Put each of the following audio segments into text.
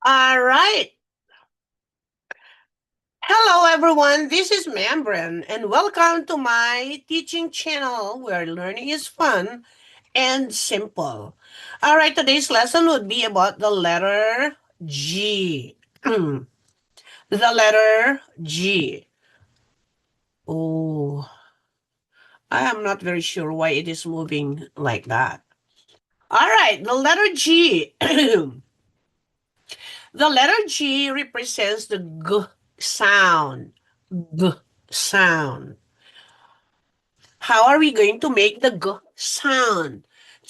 All right. Hello, everyone. This is Membran, and welcome to my teaching channel where learning is fun and simple. All right, today's lesson would be about the letter G. The letter G. Oh, I am not very sure why it is moving like that. All right, the letter G. The letter G represents the G sound. G sound. How are we going to make the G sound?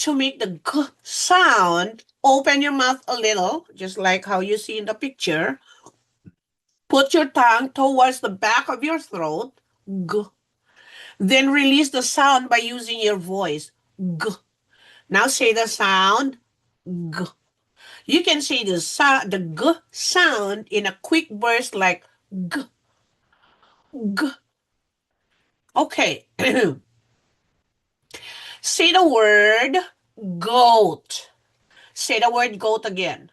To make the G sound, open your mouth a little, just like how you see in the picture. Put your tongue towards the back of your throat. G. Then release the sound by using your voice. G. Now say the sound. G. You can say the G sound in a quick burst like G, G. Okay. Say the word goat. Say the word goat again.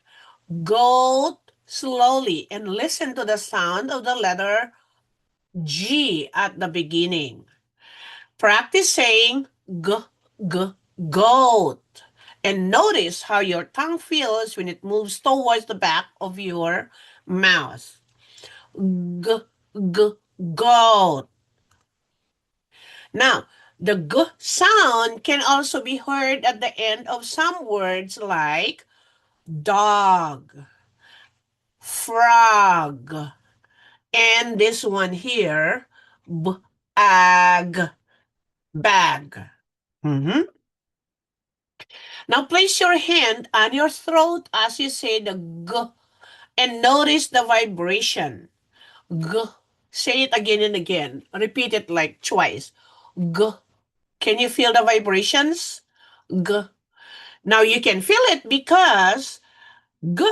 Goat slowly and listen to the sound of the letter G at the beginning. Practice saying g, g, goat. And notice how your tongue feels when it moves towards the back of your mouth. G, g, goat. Now, the g sound can also be heard at the end of some words like dog, frog, and this one here, bag. Mhm. Now place your hand on your throat as you say the g and notice the vibration. G. Say it again and again. Repeat it like twice. G. Can you feel the vibrations? G. Now you can feel it because G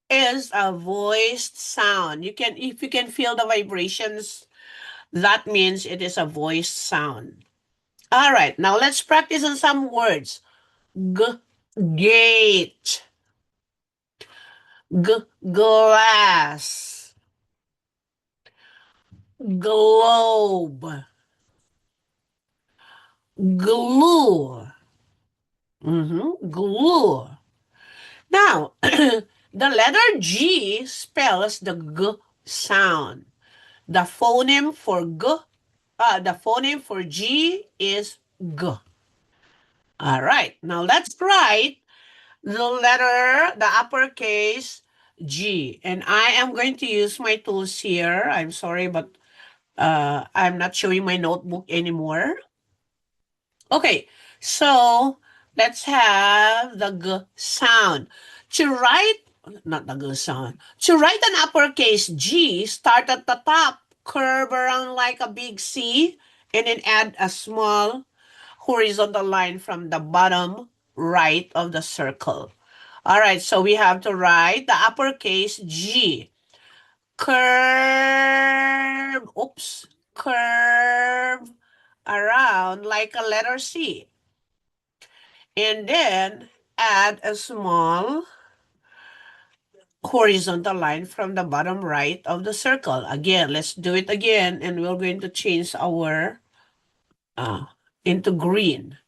is a voiced sound. If you can feel the vibrations, that means it is a voiced sound. All right, now let's practice on some words. G, gate, glass, globe, glue. Glue. Now, the letter G spells the G sound. The phoneme for G is G. All right, now let's write the uppercase G. And I am going to use my tools here. I'm sorry, but I'm not showing my notebook anymore. Okay, so let's have the G sound. To write, not the G sound, to write an uppercase G, start at the top, curve around like a big C, and then add a small horizontal line from the bottom right of the circle. All right, so we have to write the uppercase G. Curve around like a letter C. And then add a small horizontal line from the bottom right of the circle. Again, let's do it again, and we're going to change our into green.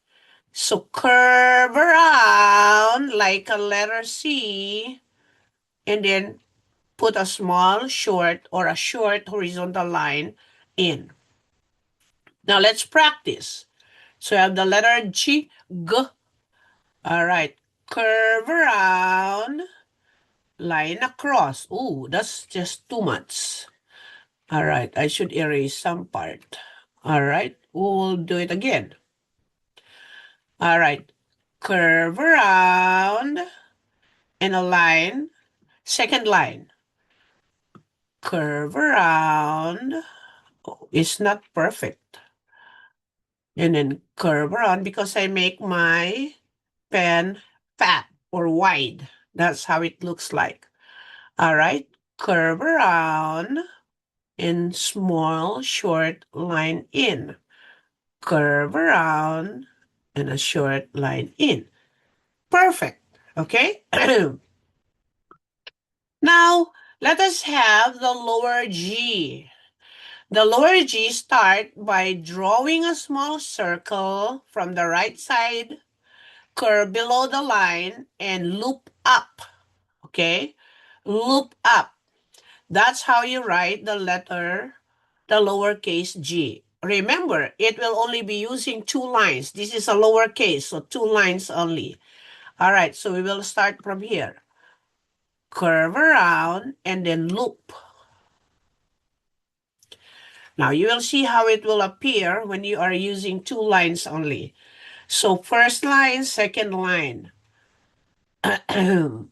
So curve around like a letter C, and then put a short horizontal line in. Now let's practice. So I have the letter G, G. All right. Curve around, line across. Ooh, that's just too much. All right. I should erase some part. All right. We'll do it again. All right. Curve around and a line. Second line. Curve around. Oh, it's not perfect. And then curve around because I make my pen fat or wide. That's how it looks like. All right. Curve around and small short line in. Curve around and a short line in. Perfect. Okay. Now, let us have the lower G. The lower G start by drawing a small circle from the right side, curve below the line, and loop up. Okay? Loop up. That's how you write the lowercase g. Remember, it will only be using two lines. This is a lowercase, so two lines only. All right, so we will start from here. Curve around and then loop. Now you will see how it will appear when you are using two lines only. So first line, second line. I'll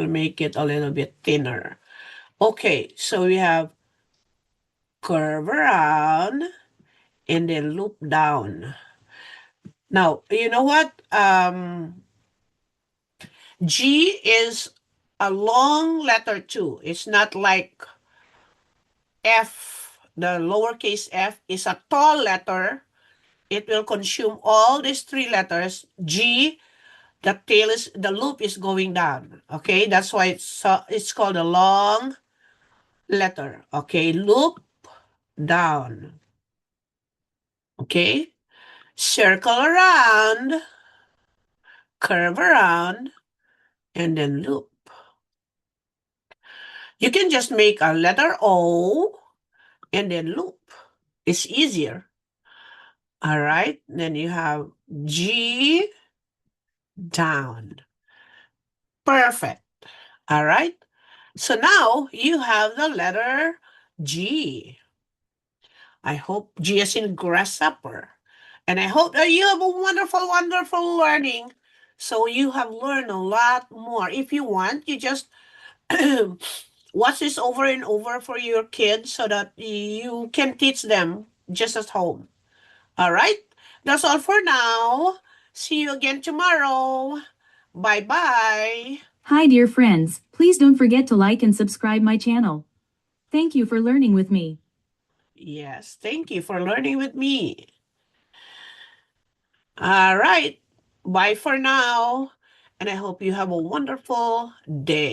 make it a little bit thinner. Okay, so we have curve around and then loop down. Now, you know what? G is a long letter too. It's not like F. The lowercase f is a tall letter. It will consume all these three letters. G, the loop is going down. Okay, that's why it's called a long letter. Okay, loop down. Okay, circle around, curve around, and then loop. You can just make a letter O and then loop. It's easier. All right, then you have G down. Perfect. All right. So now you have the letter G. I hope G is in grasshopper. And I hope that you have a wonderful, wonderful learning. So you have learned a lot more. If you want, you just watch this over and over for your kids so that you can teach them just at home. All right? That's all for now. See you again tomorrow. Bye bye. Hi dear friends, please don't forget to like and subscribe my channel. Thank you for learning with me. Yes, thank you for learning with me. All right. Bye for now. And I hope you have a wonderful day.